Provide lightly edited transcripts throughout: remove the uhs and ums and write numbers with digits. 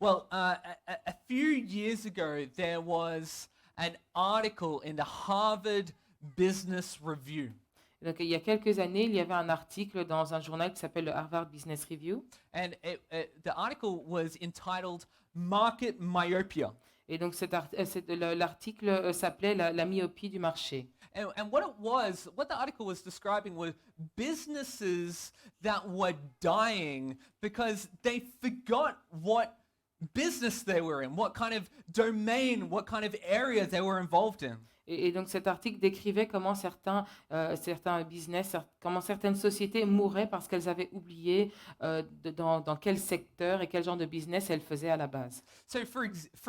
Well, a few years ago, there was an article in the Harvard Business Review. Donc, il y a quelques années, il y avait un article dans un journal qui s'appelle le Harvard Business Review. And the article was entitled Market Myopia. Et donc, l'article s'appelait la myopie du marché. And what the article was describing were businesses that were dying because they forgot what business they were in, what kind of domain, what kind of area they were involved in. Et donc cet article décrivait comment certains business, comment certaines sociétés mouraient parce qu'elles avaient oublié dans quel secteur et quel genre de business elles faisaient à la base. So for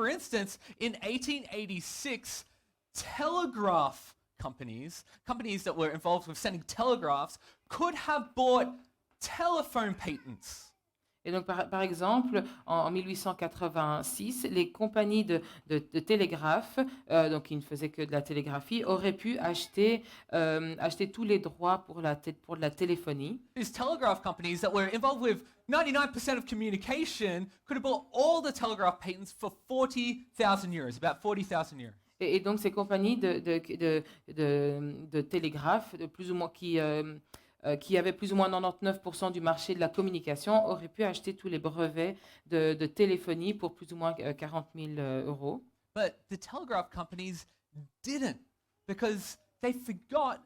instance, in 1886, telegraph companies that were involved with sending telegraphs, could have bought telephone patents. Et donc, par exemple, en 1886, les compagnies de télégraphe, donc qui ne faisaient que de la télégraphie, auraient pu acheter tous les droits pour de la téléphonie. These telegraph companies that were involved with 99% of communication could have bought all the telegraph patents for 40,000 euros, about 40,000 euros. Et donc, ces compagnies de télégraphe, plus ou moins qui avaient plus ou moins 99% du marché de la communication, auraient pu acheter tous les brevets de téléphonie pour plus ou moins 40 000 euros. But the telegraph companies didn't, because they forgot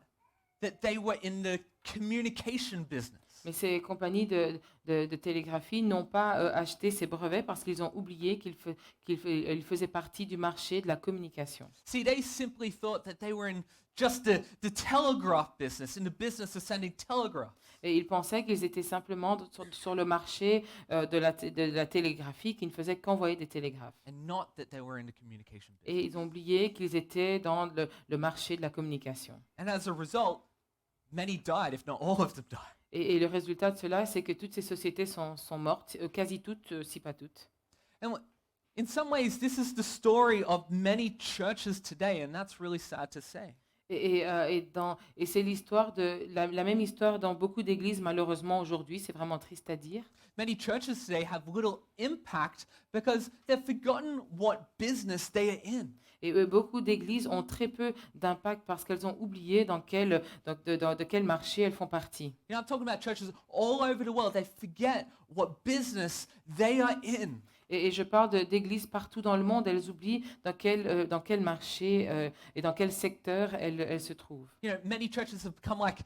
that they were in the communication business. Mais ces compagnies de télégraphie n'ont pas acheté ces brevets parce qu'ils ont oublié qu'ils faisaient partie du marché de la communication. See, they simply thought that they were in just the telegraph business, in the business of sending telegraph. Et ils pensaient qu'ils étaient simplement sur le marché de la télégraphie, qui ne faisaient qu'envoyer des télégraphes. And not that they were in the communication business. Et ils ont oublié qu'ils étaient dans le marché de la communication. And as a result, many died, if not all of them died. Et le résultat de cela, c'est que toutes ces sociétés sont mortes, quasi toutes, si pas toutes. And in some ways, this is the story of many churches today, and that's really sad to say. Et c'est l'histoire la même histoire dans beaucoup d'églises, malheureusement, aujourd'hui. C'est vraiment triste à dire. Many churches today have little impact because they've forgotten what business they are in. Et beaucoup d'églises ont très peu d'impact parce qu'elles ont oublié de quel marché elles font partie. You know, I'm talking about churches all over the world. They forget what business they are in. Et je parle d'églises partout dans le monde. Elles oublient dans quel marché et dans quel secteur elles se trouvent. You know, many churches have become like,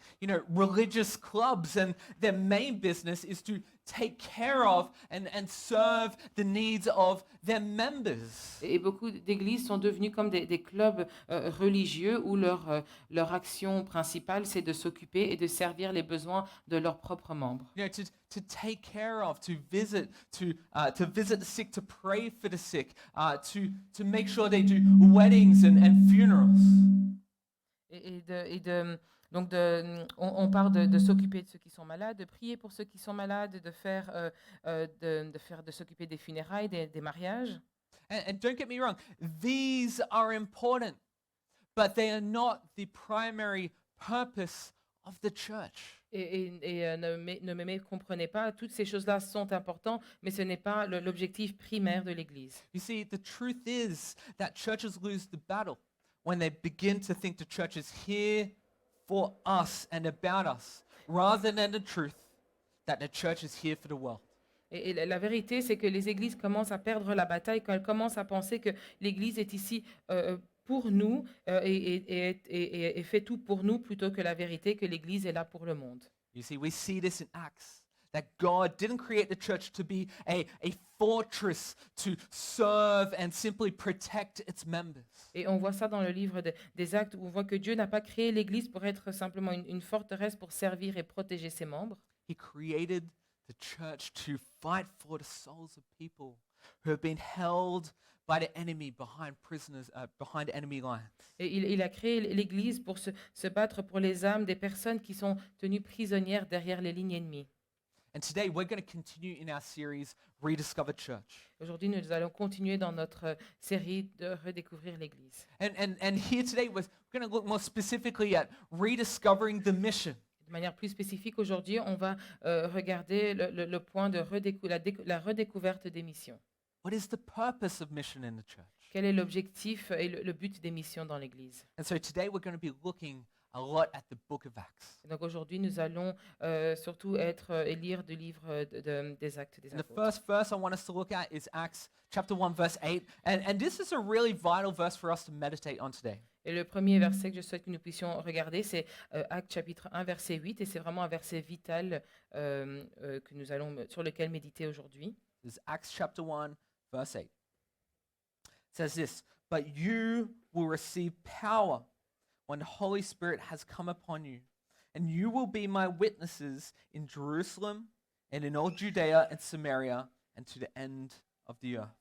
religious clubs, and their main business is to take care of and serve the needs of their members. Et beaucoup d'églises sont devenues comme des clubs religieux où leur action principale, c'est de s'occuper et de servir les besoins de leurs propres membres. You know, to take care of, to visit the sick, to pray for the sick, to make sure they do weddings and funerals. Donc, on parle de s'occuper de ceux qui sont malades, de prier pour ceux qui sont malades, de s'occuper des funérailles, des mariages. And don't get me wrong, these are important, but they are not the primary purpose of the church. Ne me comprenez pas, toutes ces choses-là sont importantes, mais ce n'est pas l'objectif primaire de l'Église. You see, the truth is that churches lose the battle when they begin to think the church is here for us and about us, rather than the truth that the church is here for the world. Et la vérité, c'est que les églises commencent à perdre la bataille quand elles commencent à penser que l'Église est ici pour nous et fait tout pour nous, plutôt que la vérité que l'Église est là pour le monde. You see, we see this in Acts, that God didn't create the church to be a fortress to serve and simply protect its members. Et on voit ça dans le livre des Actes, où on voit que Dieu n'a pas créé l'Église pour être simplement une forteresse pour servir et protéger ses membres. He created the church to fight for the souls of people who have been held by the enemy behind enemy lines. Et il a créé l'Église pour se battre pour les âmes des personnes qui sont tenues prisonnières derrière les lignes ennemies. And today we're going to continue in our series Rediscover Church. Aujourd'hui, nous allons continuer dans notre série de redécouvrir l'Église. And here today we're going to look more specifically at rediscovering the mission. De manière plus spécifique, aujourd'hui, on va regarder le point de la redécouverte des missions. What is the purpose of mission in the church? Quel est l'objectif et le but des missions dans l'Église? And so today we're going to be looking a lot at the book of Acts. Et donc aujourd'hui, nous allons surtout et lire du livre des Actes des And the Apôtres. first verse I want us to look at is Acts chapter 1 verse 8. And this is a really vital verse for us to meditate on today. Et le premier verset que je souhaite que nous puissions regarder, c'est Actes chapitre 1, verset 8, et c'est vraiment un verset vital que nous allons, sur lequel méditer aujourd'hui. This is Acts chapter 1 verse 8. It says this, "But you will receive power when the Holy Spirit has come upon you, and you will be my witnesses in Jerusalem and in all Judea and Samaria and to the end of the earth."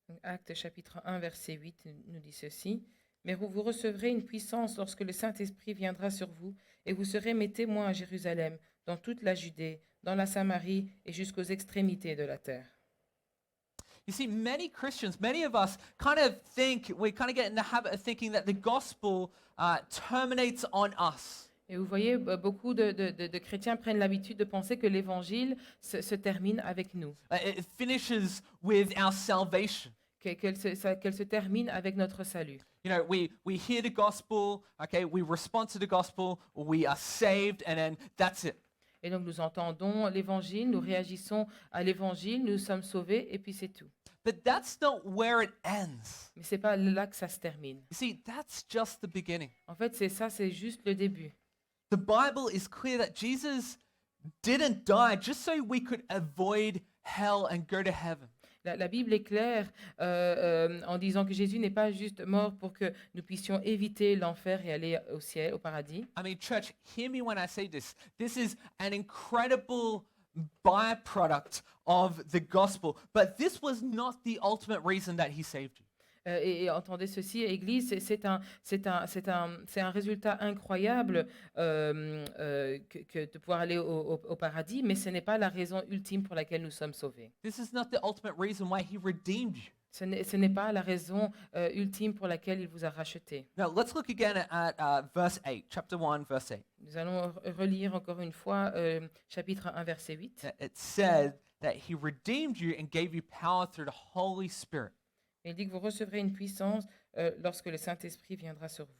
Donc, Actes chapitre 1, verset 8 nous dit ceci. « Mais vous recevrez une puissance lorsque le Saint-Esprit viendra sur vous, et vous serez mes témoins à Jérusalem, dans toute la Judée, dans la Samarie et jusqu'aux extrémités de la terre. » You see, many Christians, many of us we kind of get in the habit of thinking that the gospel terminates on us. Et vous voyez, beaucoup de chrétiens prennent l'habitude de penser que l'évangile se termine avec nous, It finishes with our salvation. qu'elle se termine avec notre salut. You know, we hear the gospel, okay, we respond to the gospel, we are saved, and then that's it. Et donc nous entendons l'évangile, nous réagissons à l'évangile, nous sommes sauvés et puis c'est tout. But that's not where it ends. Mais c'est pas là que ça se termine. You see, that's just the beginning. En fait, c'est juste le début. The Bible is clear that Jesus didn't die just so we could avoid hell and go to heaven. La Bible est claire en disant que Jésus n'est pas juste mort pour que nous puissions éviter l'enfer et aller au ciel, au paradis. I mean, church, hear me when I say this. This is an incredible byproduct of the gospel, but this was not the ultimate reason that he saved you. Et entendez ceci, Église, c'est un résultat incroyable que de pouvoir aller au paradis, mais ce n'est pas la raison ultime pour laquelle nous sommes sauvés. This is not the ultimate reason why he redeemed you. Ce n'est pas la raison ultime pour laquelle il vous a racheté. Now, let's look again at verse 8, chapter 1, verse 8. Nous allons relire encore une fois chapitre 1, verset 8. It said that he redeemed you and gave you power through the Holy Spirit. Il dit que vous recevrez une puissance lorsque le Saint-Esprit viendra sur vous.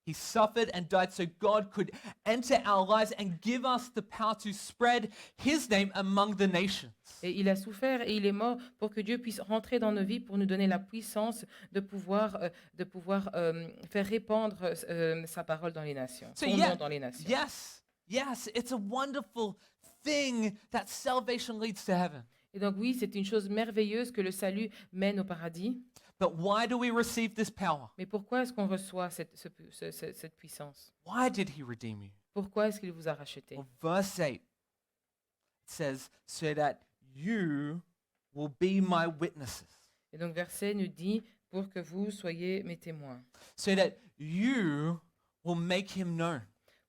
He suffered and died so God could enter our lives and give us the power to spread his name among the nations. Et il a souffert et il est mort pour que Dieu puisse rentrer dans nos vies, pour nous donner la puissance de pouvoir faire répandre sa parole dans les nations, So son yeah, nom dans les nations. yes, it's a wonderful thing that salvation leads to heaven. Et donc oui, c'est une chose merveilleuse que le salut mène au paradis. But why do we receive this power? Mais pourquoi est-ce qu'on reçoit cette puissance? Why did he redeem you? Pourquoi est-ce qu'il vous a racheté? Well, verse 8 it says, so that you will be my witnesses. Et donc verset nous dit, pour que vous soyez mes témoins, So that you will make him known.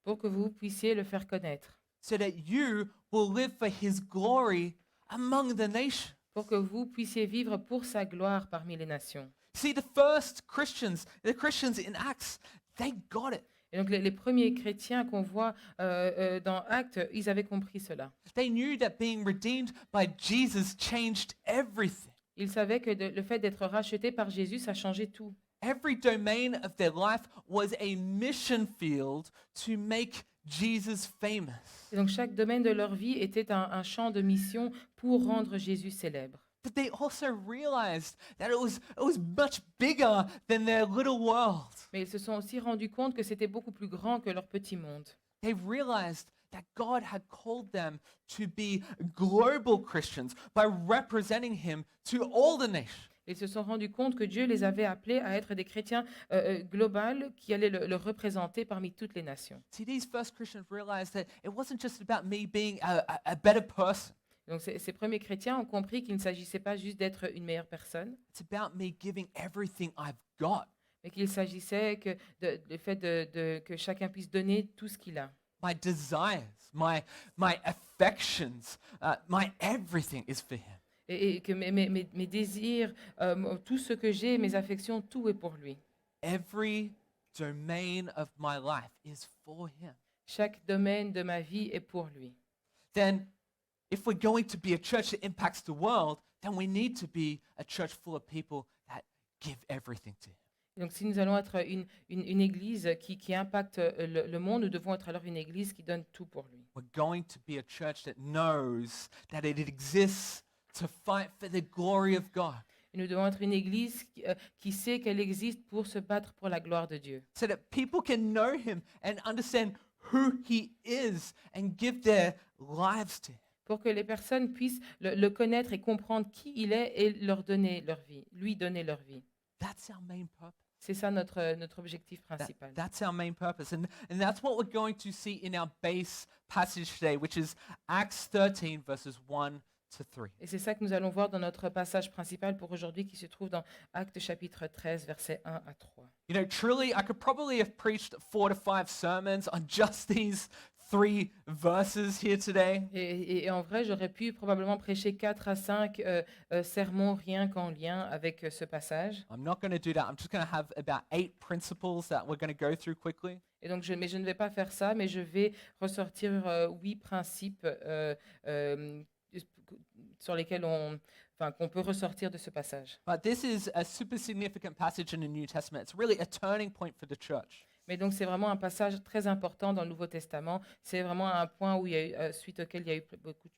pour que vous puissiez le faire connaître, So that you will live for his glory among the nations. pour que vous puissiez vivre pour sa gloire parmi les nations. See, the first Christians, the Christians in Acts, they got it. Et donc les premiers chrétiens qu'on voit dans Actes, ils avaient compris cela. They knew that being redeemed by Jesus changed everything. Ils savaient que le fait d'être racheté par Jésus, ça changeait tout. Every domain of their life was a mission field to make Jesus famous. Et donc chaque domaine de leur vie était un champ de mission pour rendre Jésus célèbre. But they also realized that it was much bigger than their little world. Mais ils se sont aussi rendus compte que c'était beaucoup plus grand que leur petit monde. They realized that God had called them to be global Christians by representing him to all the nations. Ils se sont rendus compte que Dieu les avait appelés à être des chrétiens globaux qui allaient le représenter parmi toutes les nations. See, these first Christians realized that it wasn't just about me being a better person. Donc ces premiers chrétiens ont compris qu'il ne s'agissait pas juste d'être une meilleure personne, It's about me giving everything I've got. mais qu'il s'agissait le fait que chacun puisse donner tout ce qu'il a. My desires, my affections, my everything is for him. Et que mes désirs, tout ce que j'ai, mes affections, tout est pour lui. Every domain of my life is for him. Chaque domaine de ma vie est pour lui. Then if we're going to be a church that impacts the world, then we need to be a church full of people that give everything to Him. Et donc, si nous allons être une église qui impacte le monde, nous devons être alors une église qui donne tout pour lui. We're going to be a church that knows that it exists to fight for the glory of God. Et nous devons être une église qui sait qu'elle existe pour se battre pour la gloire de Dieu. So that people can know Him and understand who He is and give their lives to Him. Pour que les personnes puissent le connaître et comprendre qui il est et leur donner leur vie, lui donner leur vie. That's our main purpose. C'est ça notre objectif principal. That's our main purpose. And that's what we're going to see in our base passage today, which is Acts 13, verses 1 to 3. Et c'est ça que nous allons voir dans notre passage principal pour aujourd'hui qui se trouve dans Actes chapitre 13, versets 1 à 3. You know, truly, I could probably have preached 4 to 5 sermons on just these 3 verses here today. Et en vrai, j'aurais pu probablement prêcher 4 à 5 sermons rien qu'en lien avec ce passage. I'm not going to do that. I'm just going to have about 8 principles that we're going to go through quickly. Et donc, mais je ne vais pas faire ça, mais je vais ressortir 8 principes sur lesquels qu'on peut ressortir de ce passage. But this is a super significant passage in the New Testament. It's really a turning point for the church. Mais donc, c'est vraiment un passage très important dans le Nouveau Testament. C'est vraiment un point où il y a eu, suite auquel il y a eu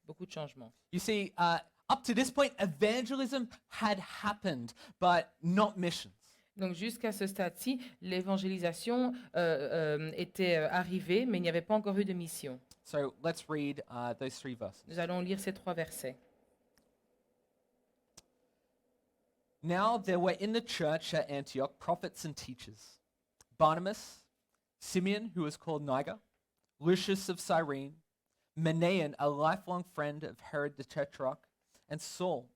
beaucoup de changements. You see, up to this point, evangelism had happened, but not missions. Donc, jusqu'à ce stade-ci, l'évangélisation était arrivée, mais il n'y avait pas encore eu de mission. So let's read those 3 verses. Nous allons lire ces 3 versets. Now there were in the church at Antioch prophets and teachers: Barnabas, Simeon, who was called Niger, Lucius of Cyrene, Manaen, a lifelong friend of Herod the Tetrarch, and Saul.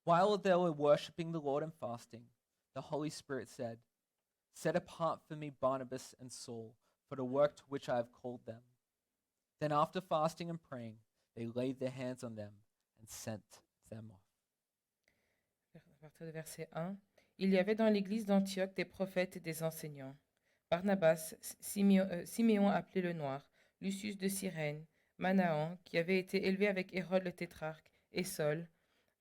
While they were worshipping the Lord and fasting, the Holy Spirit said, "Set apart for me Barnabas and Saul for the work to which I have called them." Then after fasting and praying, they laid their hands on them and sent them off. À partir du verset 1, il y avait dans l'église d'Antioche des prophètes et des enseignants. Barnabas, Siméon appelé le Noir, Lucius de Cyrène, Manaen, qui avait été élevé avec Hérode le tétrarque, et Saul.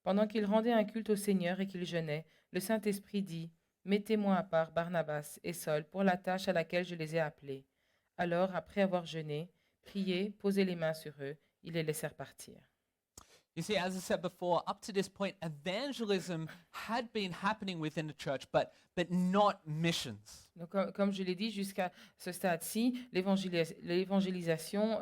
Pendant qu'ils rendaient un culte au Seigneur et qu'ils jeûnaient, le Saint-Esprit dit, « Mettez-moi à part Barnabas et Saul pour la tâche à laquelle je les ai appelés. » Alors, après avoir jeûné, prié, posé les mains sur eux, ils les laissèrent partir. You see, as I said before, up to this point, evangelism had been happening within the church, but not missions. Donc, comme je l'ai dit, jusqu'à ce stade-ci, l'évangélisation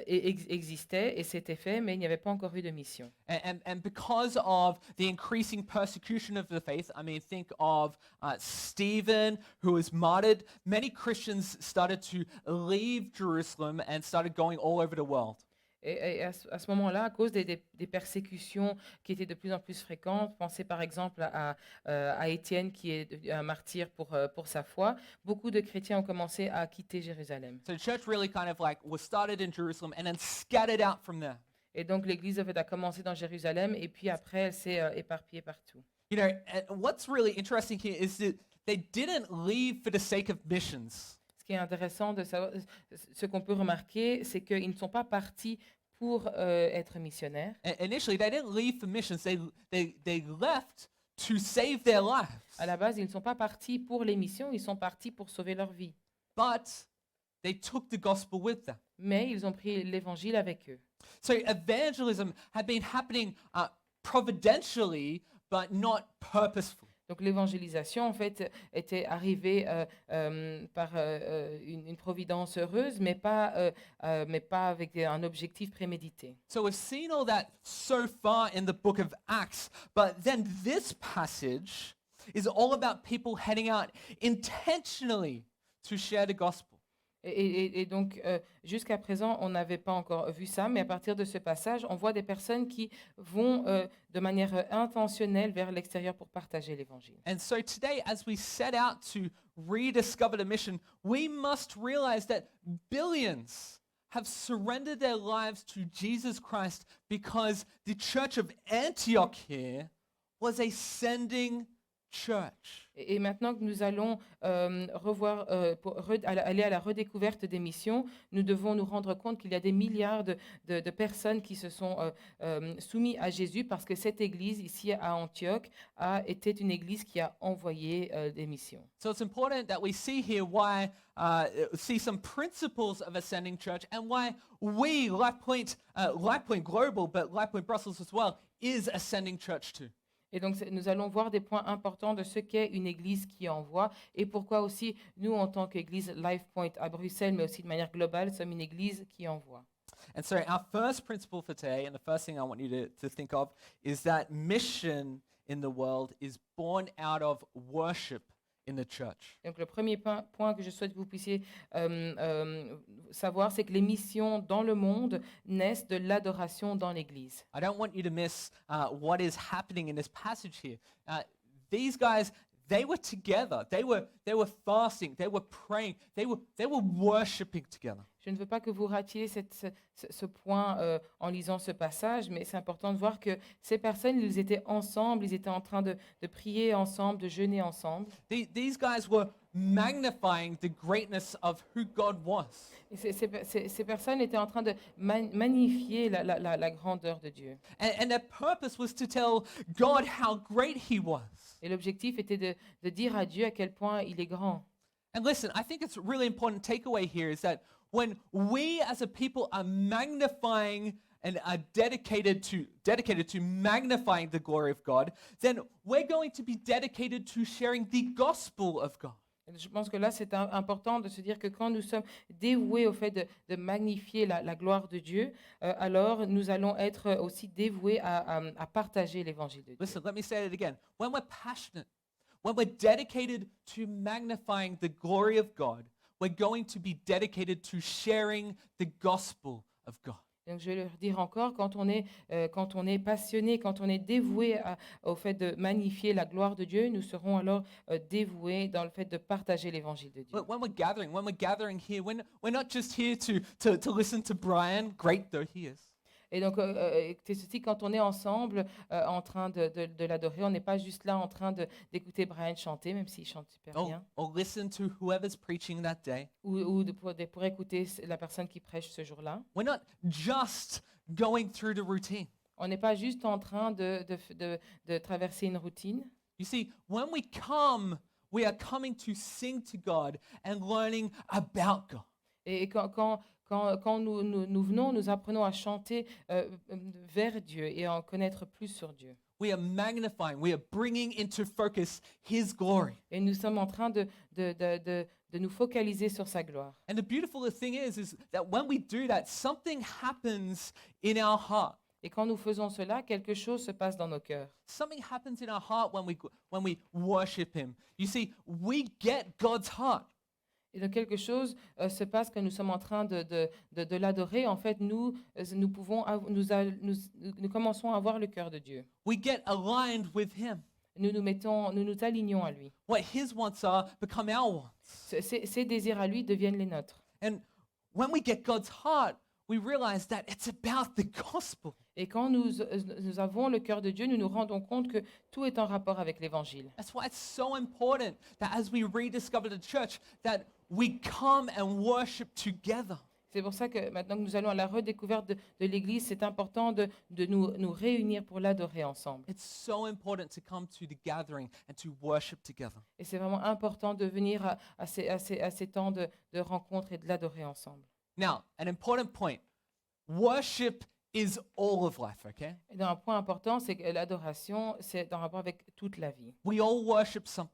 existait et s'était fait, mais il n'y avait pas encore eu de mission. And because of the increasing persecution of the faith, I mean, think of Stephen, who was martyred. Many Christians started to leave Jerusalem and started going all over the world. Et à ce moment-là, à cause des persécutions qui étaient de plus en plus fréquentes, pensez par exemple à Étienne qui est un martyr pour sa foi, beaucoup de chrétiens ont commencé à quitter Jérusalem. So the church really kind of like was started in Jerusalem and then scattered out from there. Et donc l'Église a commencé dans Jérusalem et puis après elle s'est éparpillée partout. You know, and what's really interesting here is that they didn't leave for the sake of missions. Ce qui est intéressant de savoir, ce qu'on peut remarquer, c'est qu'ils ne sont pas partis pour être missionnaires. Initially, they didn't leave for missions. They left to save their lives. À la base, ils ne sont pas partis pour les missions, ils sont partis pour sauver leur vie. But they took the gospel with them. Mais ils ont pris l'évangile avec eux. So evangelism had been happening providentially, but not purposefully. Donc l'évangélisation, en fait, était arrivée par une providence heureuse, mais pas avec un objectif prémédité. So we've seen all that so far in the book of Acts, but then this passage is all about people heading out intentionally to share the gospel. Et donc, jusqu'à présent, on n'avait pas encore vu ça, mais à partir de ce passage, on voit des personnes qui vont de manière intentionnelle vers l'extérieur pour partager l'évangile. And so today, as we set out to rediscover the mission, we must realize that billions have surrendered their lives to Jesus Christ because the church of Antioch here was a sending church. Et maintenant que nous allons aller à la redécouverte des missions, nous devons nous rendre compte qu'il y a des milliards de personnes qui se sont soumis à Jésus parce que cette église ici à Antioche était une église qui a envoyé des missions. So it's important that we see here see some principles of ascending church and why we, Life Point Global, but Life Point Brussels as well, is ascending church too. Et donc, nous allons voir des points importants de ce qu'est une église qui envoie et pourquoi aussi nous, en tant qu'église LifePoint à Bruxelles, mais aussi de manière globale, sommes une église qui envoie. And so our first principle for today, and the first thing I want you to think of, is that mission in the world is born out of worship in the church. Donc, le premier point que je souhaite que vous puissiez savoir, c'est que les missions dans le monde naissent de l'adoration dans l'église. I don't want you to miss what is happening in this passage here. These guys, they were together. They were fasting. They were praying. They were worshiping together. Je ne veux pas que vous ratiez ce point en lisant ce passage, mais c'est important de voir que ces personnes, ils étaient ensemble, ils étaient en train de prier ensemble, de jeûner ensemble. These guys were magnifying the greatness of who God was. Et ces personnes étaient en train de magnifier la grandeur de Dieu. And their purpose was to tell God how great he was. Et l'objectif était de dire à Dieu à quel point il est grand. And listen, I think it's a really important takeaway here is that when we as a people are magnifying and are dedicated to magnifying the glory of God, then we're going to be dedicated to sharing the gospel of God. Je pense que là, c'est important de se dire que quand nous sommes dévoués au fait de magnifier la gloire de Dieu, alors nous allons être aussi dévoués à partager l'évangile de Dieu. Listen, let me say it again. When we're passionate, when we're dedicated to magnifying the glory of God, we're going to be dedicated to sharing the gospel of God. Donc je vais le dire encore, quand on est passionné, quand on est dévoué au fait de magnifier la gloire de Dieu, nous serons alors dévoués dans le fait de partager l'évangile de Dieu. When we're gathering here, we're not just here to listen to Brian, great though he is. Et donc, c'est ceci, quand on est ensemble en train de l'adorer, on n'est pas juste là en train d'écouter Brian chanter, même s'il chante super bien, Or listen to whoever's preaching that day. ou pour écouter la personne qui prêche ce jour-là. We're not just going through the routine. On n'est pas juste en train de traverser une routine. You see, when we come, we are coming to sing to God and learning about God. Et quand nous venons, nous apprenons à chanter vers Dieu et à en connaître plus sur Dieu. We are magnifying, we are bringing into focus His glory. Et nous sommes en train de nous focaliser sur sa gloire. And the beautiful thing is that when we do that, something happens in our heart. Et quand nous faisons cela, quelque chose se passe dans nos cœurs. Something happens in our heart when we worship Him. You see, we get God's heart. Et donc quelque chose se passe quand nous sommes en train de l'adorer. En fait, nous commençons à avoir le cœur de Dieu. We get aligned with Him. Nous nous alignons à lui. What His wants are become our wants. Ses désirs à lui deviennent les nôtres. And when we get God's heart, we realize that it's about the gospel. Et quand nous avons le cœur de Dieu, nous nous rendons compte que tout est en rapport avec l'Évangile. That's why it's so important that as we rediscover the church, that we come and worship together. C'est pour ça que maintenant que nous allons à la redécouverte de l'Église, c'est important de nous réunir pour l'adorer ensemble. It's so important to come to the gathering and to worship together. Et c'est vraiment important de venir à ces temps de rencontre et de l'adorer ensemble. Now, an important point. Worship is all of life, okay? Et un point important, c'est que l'adoration, c'est en rapport avec toute la vie. We all worship something,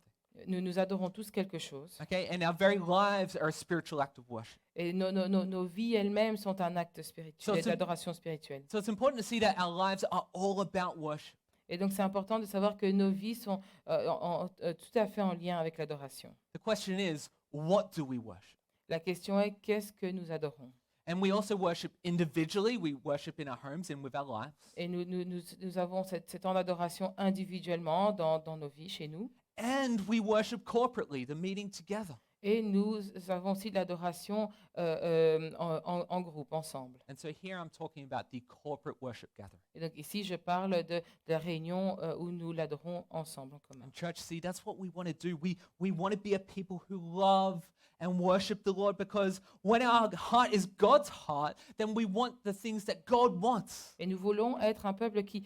Nous adorons tous quelque chose. okay? And our very lives are a spiritual act of worship. Et nos vies elles-mêmes sont un acte spirituel, So d'adoration spirituelle. So it's important to see that our lives are all about worship. Et donc c'est important de savoir que nos vies sont tout à fait en lien avec l'adoration. The question is, what do we worship? La question est, qu'est-ce que nous adorons? And we also worship individually. We worship in our homes and with our lives. Et nous avons ce temps d'adoration individuellement dans nos vies, chez nous. And we worship corporately, the meeting together. Et nous avons aussi de l'adoration en groupe, ensemble. And so here I'm talking about the corporate worship gathering. Et donc ici, je parle de la réunion où nous l'adorons ensemble en commun. And church, see, that's what we want to do. We want to be a people who love and worship the Lord, because when our heart is God's heart, then we want the things that God wants. Et nous voulons être un peuple qui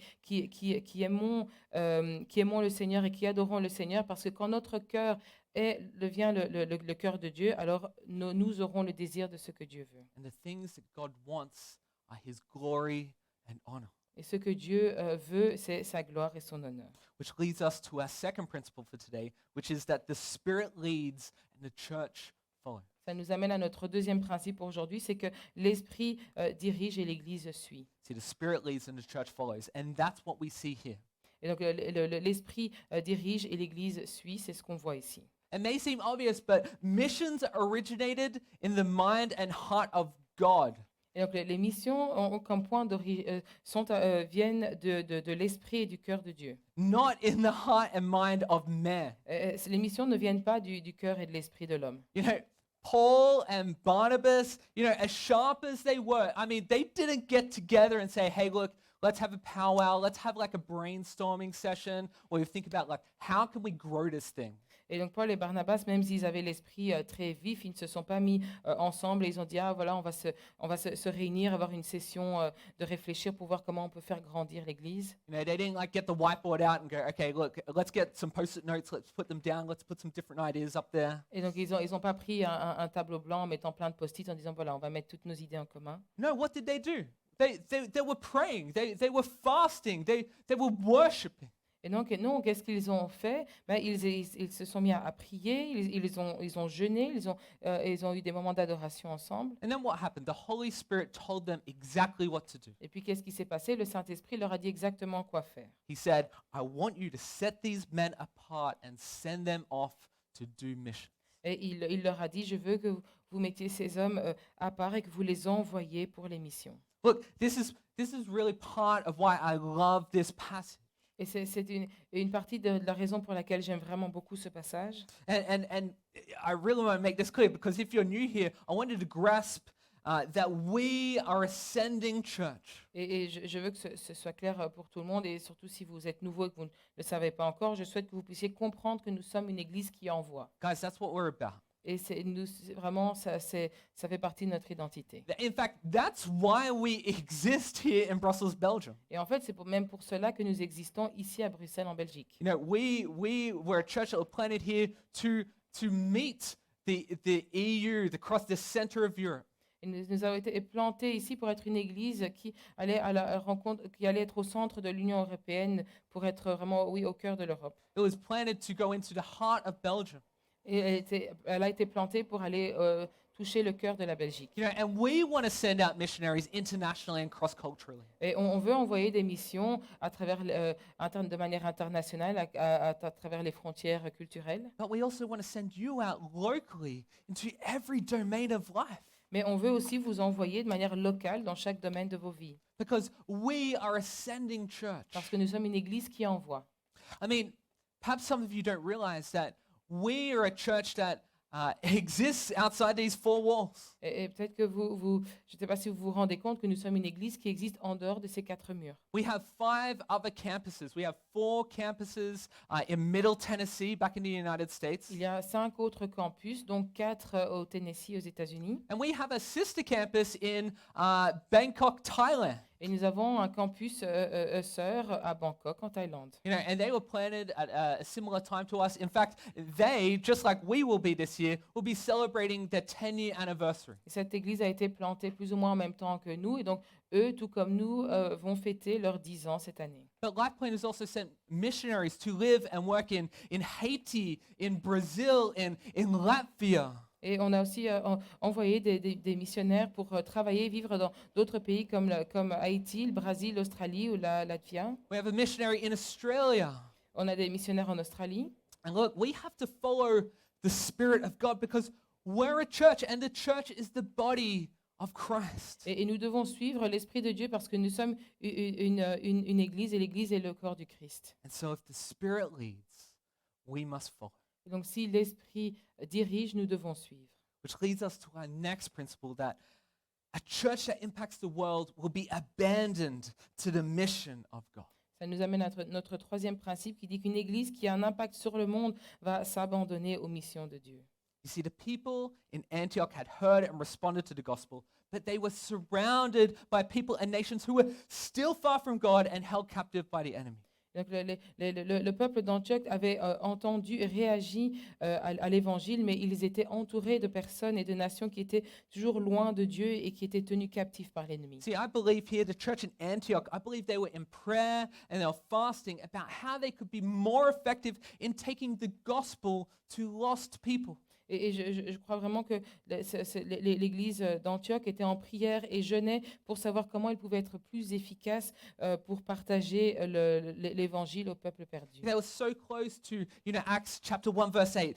aimons le Seigneur et qui adorons le Seigneur, parce que quand notre cœur devient le cœur de Dieu, alors nous aurons le désir de ce que Dieu veut. And the things that God wants are his glory and honor. Et ce que Dieu veut, c'est sa gloire et son honneur. Which leads us to our second principle for today, which is that the Spirit leads and the church follows. Ça nous amène à notre deuxième principe pour aujourd'hui, c'est que l'Esprit dirige et l'Église suit. See, the Spirit leads and the church follows. And that's what we see here. Et donc l'Esprit dirige et l'Église suit, c'est ce qu'on voit ici. It may seem obvious, but missions originated in the mind and heart of God. Et donc les missions ont comme point viennent de l'esprit et du cœur de Dieu. Not in the heart and mind of man. Les missions ne viennent pas du cœur et de l'esprit de l'homme. You know, Paul and Barnabas, as sharp as they were, I mean, they didn't get together and say, hey, look, let's have a powwow, let's have like a brainstorming session, or you think about like, how can we grow this thing? Et donc Paul et Barnabas, même s'ils avaient l'esprit très vif, ils ne se sont pas mis ensemble et ils ont dit, ah voilà, on va se réunir, avoir une session de réfléchir pour voir comment on peut faire grandir l'Église. They didn't like get the whiteboard out and go, okay, look, let's get some post-it notes, let's put them down, let's put some different ideas up there. Et donc ils ont pas pris un tableau blanc en mettant plein de post-it en disant, voilà, on va mettre toutes nos idées en commun. No, what did they do? They were praying, they were fasting, they were worshiping. Et donc, non, qu'est-ce qu'ils ont fait? Ils se sont mis à prier, ils ont jeûné, ils ont eu des moments d'adoration ensemble. And then what happened? The Holy Spirit told them exactly what to do. Et puis, qu'est-ce qui s'est passé? Le Saint-Esprit leur a dit exactement quoi faire. He said, I want you to set these men apart and send them off to do mission. Et il leur a dit, je veux que vous mettiez ces hommes à part et que vous les envoyiez pour les missions. Look, this is really part of why I love this passage. Et c'est une partie de la raison pour laquelle j'aime vraiment beaucoup ce passage. And I really want to make this clear, because if you're new here, I want you to grasp that we are a sending church. Et je veux que ce soit clair pour tout le monde, et surtout si vous êtes nouveau et que vous ne le savez pas encore, je souhaite que vous puissiez comprendre que nous sommes une église qui envoie. Guys, that's what we're about. Et vraiment, ça fait partie de notre identité. In fact, that's why we exist here in Brussels, Belgium. Et en fait, c'est même pour cela que nous existons ici à Bruxelles, en Belgique. We were a church that was planted here to meet the EU, the center of Europe. Et nous avons été plantés ici pour être une église qui allait à la rencontre, qui allait être au centre de l'Union européenne, pour être vraiment, oui, au cœur de l'Europe. It was planted to go into the heart of Belgium. Et elle a été plantée pour aller toucher le cœur de la Belgique. And we want to send out missionaries internationally and cross-culturally. Et on veut envoyer des missions à travers, de manière internationale, à travers les frontières culturelles. But we also want to send you out locally into every domain of life. Mais on veut aussi vous envoyer de manière locale dans chaque domaine de vos vies. Because we are a sending church. Parce que nous sommes une église qui envoie. I mean, perhaps some of you don't realize that we are a church that exists outside these four walls. Et peut-être que je ne sais pas si vous vous rendez compte que nous sommes une église qui existe en dehors de ces 4 murs. We have 5 other campuses. We have 4 campuses in Middle Tennessee, back in the United States. Il y a 5 autres campus, donc 4 au Tennessee, aux États-Unis. And we have a sister campus in Bangkok, Thailand. Et nous avons un campus sœur à Bangkok, en Thaïlande. And they were planted at a similar time to us. In fact, they, just like we will be this year, will be celebrating their 10-year anniversary. Et cette église a été plantée plus ou moins en même temps que nous, et donc eux, tout comme nous, vont fêter leurs 10 ans cette année. But LifePoint has also sent missionaries to live and work in Haiti, in Brazil, in Latvia. Et on a aussi envoyé des missionnaires pour travailler et vivre dans d'autres pays comme Haïti, le Brésil, l'Australie ou la Latvie. We have a missionary in Australia. On a des missionnaires en Australie. And look, we have to follow the Spirit of God, because we're a church and the church is the body of Christ. Et nous devons suivre l'Esprit de Dieu parce que nous sommes une église, et l'église est le corps du Christ. And so if the Spirit leads, we must follow. Donc si l'Esprit dirige, nous devons suivre. Which leads us to our next principle that a church that impacts the world will be abandoned to the mission of God. Ça nous amène à notre troisième principe qui dit qu'une église qui a un impact sur le monde va s'abandonner aux missions de Dieu. You see, the people in Antioch had heard and responded to the gospel, but they were surrounded by people and nations who were still far from God and held captive by the enemy. Donc le peuple d'Antioche avait entendu et réagi à l'évangile, mais ils étaient entourés de personnes et de nations qui étaient toujours loin de Dieu et qui étaient tenus captifs par l'ennemi. See, I believe here, the church in Antioch, I believe they were in prayer and they were fasting about how they could be more effective in taking the gospel to lost people. Et je crois vraiment que l'église d'Antioche était en prière et jeûnait pour savoir comment elle pouvait être plus efficace pour partager l'évangile au peuple perdu. They were so close to, Acts chapter 1, verse 8.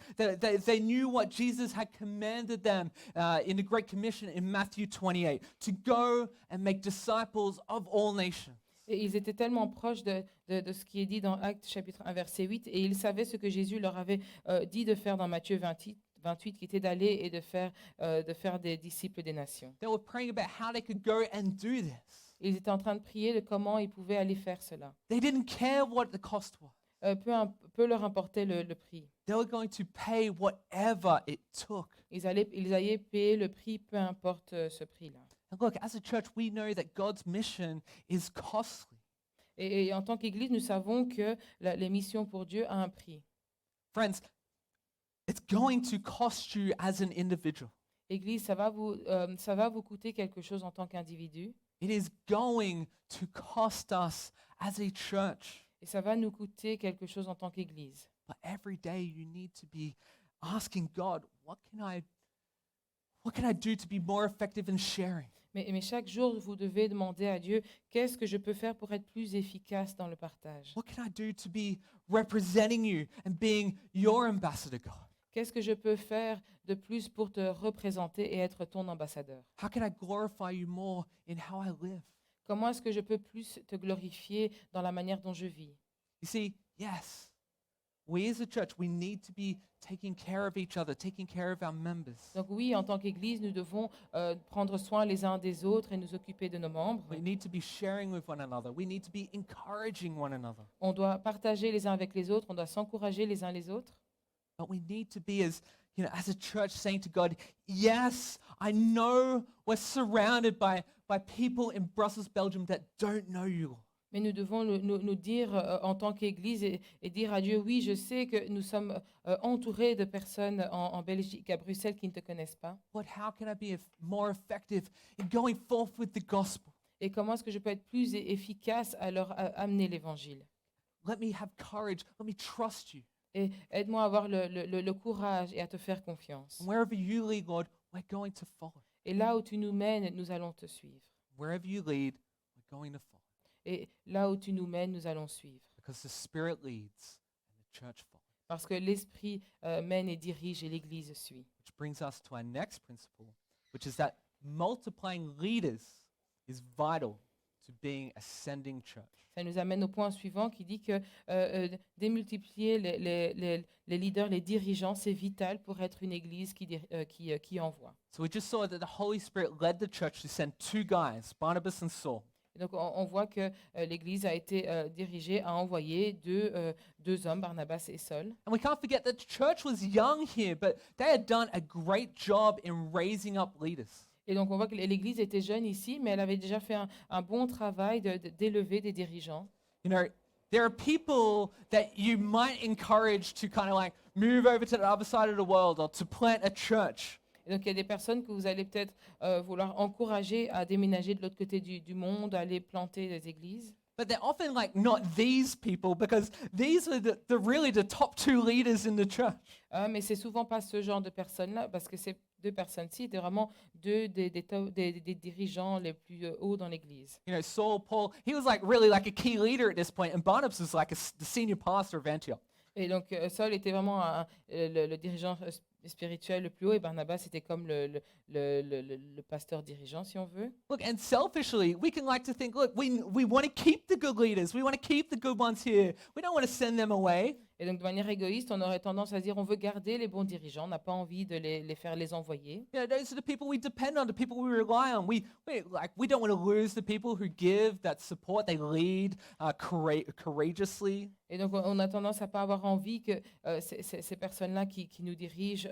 They knew what Jesus had commanded them in the Great Commission in Matthew 28, to go and make disciples of all nations. Et ils étaient tellement proches de ce qui est dit dans Actes chapitre 1, verset 8, et ils savaient ce que Jésus leur avait dit de faire dans Matthieu 28, qui était d'aller et de faire des disciples des nations. They were praying about how they could go and do this. Ils étaient en train de prier de comment ils pouvaient aller faire cela. They didn't care what the cost was. Peu leur importait le prix. They were going to pay whatever it took. Ils allaient payer le prix, peu importe ce prix-là. And look, as a church, we know that God's mission is costly. Et en tant qu'Église, nous savons que les missions pour Dieu a un prix. Friends, it's going to cost you as an individual. Église, ça va vous coûter quelque chose en tant qu'individu. It is going to cost us as a church. Et ça va nous coûter quelque chose en tant qu'Église. But every day you need to be asking God, what can I do to be more effective in sharing? Mais chaque jour, vous devez demander à Dieu, qu'est-ce que je peux faire pour être plus efficace dans le partage? What can I do to be representing you and being your ambassador, God? Qu'est-ce que je peux faire de plus pour te représenter et être ton ambassadeur? How can I glorify you more in how I live? Comment est-ce que je peux plus te glorifier dans la manière dont je vis? You see, yes, we as a church, we need to be taking care of each other, taking care of our members. Donc oui, en tant qu'Église, nous devons prendre soin les uns des autres et nous occuper de nos membres. We need to be sharing with one another. We need to be encouraging one another. On doit partager les uns avec les autres, on doit s'encourager les uns les autres. But we need to be as a church saying to God, yes, I know we're surrounded by people in Brussels, Belgium that don't know you. Mais nous devons nous dire en tant qu'Église et dire à Dieu, oui, je sais que nous sommes entourés de personnes en Belgique, à Bruxelles, qui ne te connaissent pas. Lord, how can I be more effective in going forth with the gospel? Et comment est-ce que je peux être plus efficace à leur amener l'Évangile? Let me have courage. Let me trust you. Et aide-moi à avoir le courage et à te faire confiance. And wherever you lead, Lord, we're going to follow. Et là où tu nous mènes, nous allons te suivre. Wherever you lead, we're going to follow. Et là où tu nous mènes, nous allons suivre. Because the Spirit leads and the church follows. Parce que l'Esprit mène et dirige et l'Église suit. Which brings us to our next principle, which is that multiplying leaders is vital to being ascending church. Ça nous amène au point suivant qui dit que démultiplier les leaders, les dirigeants, c'est vital pour être une Église qui envoie. So we just saw that the Holy Spirit led the church to send two guys, Barnabas and Saul. Et donc on voit que l'Église a été dirigée à envoyer deux hommes, Barnabas et Saul. And we can't forget that the church was young here, but they had done a great job in raising up leaders. Et donc on voit que l'Église était jeune ici, mais elle avait déjà fait un bon travail d'élever des dirigeants. You know, there are people that you might encourage to kind of like move over to the other side of the world or to plant a church. Et donc il y a des personnes que vous allez peut-être vouloir encourager à déménager de l'autre côté du monde, à aller planter des églises. But they're often like not these people because these are really the top two leaders in the church. Mais c'est souvent pas ce genre de personnes-là, parce que ces deux personnes-ci étaient vraiment des dirigeants les plus hauts dans l'Église. You know, Saul, Paul, he was like really like a key leader at this point, and Barnabas was like the senior pastor of Antioch. Et donc Saul était vraiment le dirigeant spirituel le plus haut, et Barnabas était comme le pasteur dirigeant, si on veut. Look, and selfishly, we can like to think, look, we want to keep the good leaders. We want to keep the good ones here. We don't want to send them away. Et donc, de manière égoïste, on aurait tendance à dire on veut garder les bons dirigeants, on n'a pas envie de les faire les envoyer. You know, those are the people we depend on, the people we rely on. We don't want to lose the people who give, that support, they lead courageously. Et donc, on a tendance à pas avoir envie que ces personnes-là qui nous dirigent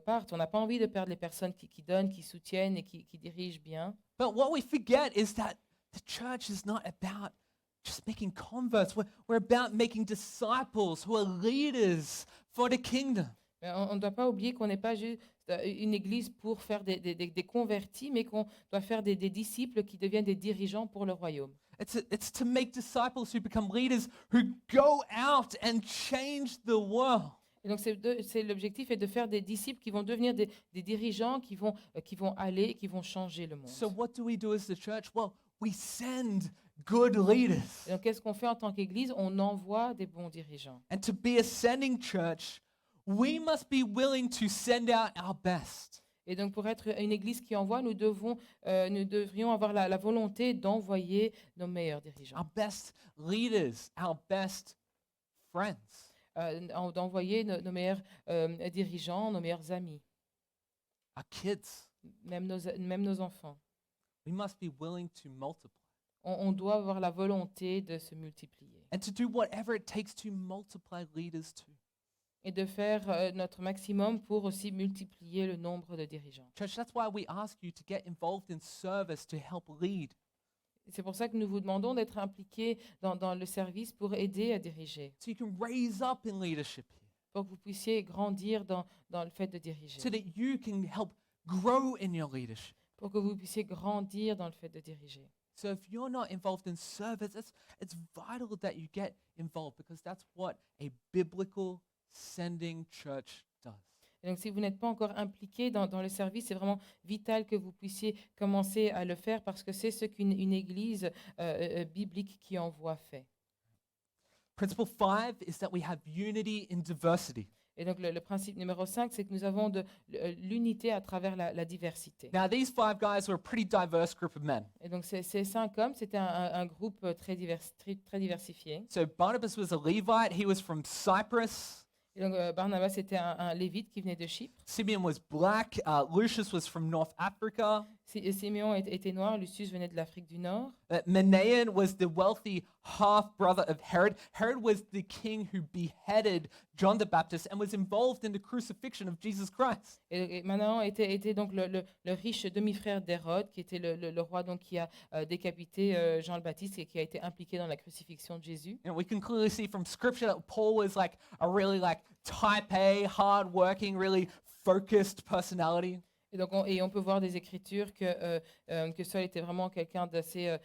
partent. On n'a pas envie de perdre les personnes qui donnent, qui soutiennent et qui dirigent bien. But what we forget is that the church is not about just making converts. We're about making disciples who are leaders for the kingdom. Mais on ne doit pas oublier qu'on n'est pas juste une église pour faire des convertis, mais qu'on doit faire des disciples qui deviennent des dirigeants pour le royaume. It's to make disciples who become leaders who go out and change the world. Et donc, c'est l'objectif est de faire des disciples qui vont devenir des dirigeants qui vont aller, qui vont changer le monde. So what do we do as the church? Well, we send good leaders. Et donc, qu'est-ce qu'on fait en tant qu'église? On envoie des bons dirigeants. And to be a sending church, we must be willing to send out our best. Et donc, pour être une église qui envoie, nous devrions avoir la volonté d'envoyer nos meilleurs dirigeants, Our best leaders, our best friends. d'envoyer nos meilleurs dirigeants, nos meilleurs amis, Our kids. même nos enfants. We must be willing to multiply On doit avoir la volonté de se multiplier and to do whatever it takes to multiply leaders too. et de faire notre maximum pour aussi multiplier le nombre de dirigeants. Church, that's why we ask you to get involved in service to help lead. C'est pour ça que nous vous demandons d'être impliqués dans le service pour aider à diriger, So you can raise up in leadership here. pour que vous puissiez grandir dans le fait de diriger, So that you can help grow in your leadership. pour que vous puissiez grandir dans le fait de diriger. So if you're not involved in service, it's vital that you get involved because that's what a biblical sending church does. Et donc, si vous n'êtes pas encore impliqué dans le service, c'est vraiment vital que vous puissiez commencer à le faire parce que c'est ce qu'une église biblique qui envoie fait. Principle 5 is that we have unity in diversity. Et donc, le principe numéro 5, c'est que nous avons de l'unité à travers la diversité. Now, these 5 guys were a pretty diverse group of men. Et donc, ces 5 hommes, c'était un groupe très diversifié. So Barnabas was a Levite. He was from Cyprus. Et donc, Barnabas était un lévite qui venait de Chypre. Simeon was black. Lucius was from North Africa. Simeon était noir, Lucius venait de l'Afrique du Nord. Manaen was the wealthy half-brother of Herod. Herod was the king who beheaded John the Baptist and was involved in the crucifixion of Jesus Christ. Et Manahan était donc le riche demi-frère d'Hérode, qui était le roi donc, qui a décapité Jean le Baptiste et qui a été impliqué dans la crucifixion de Jésus. And we can clearly see from scripture that Paul was like a really type A, hard-working, really focused personality. Et donc on peut voir des écritures que Saul était vraiment quelqu'un d'assez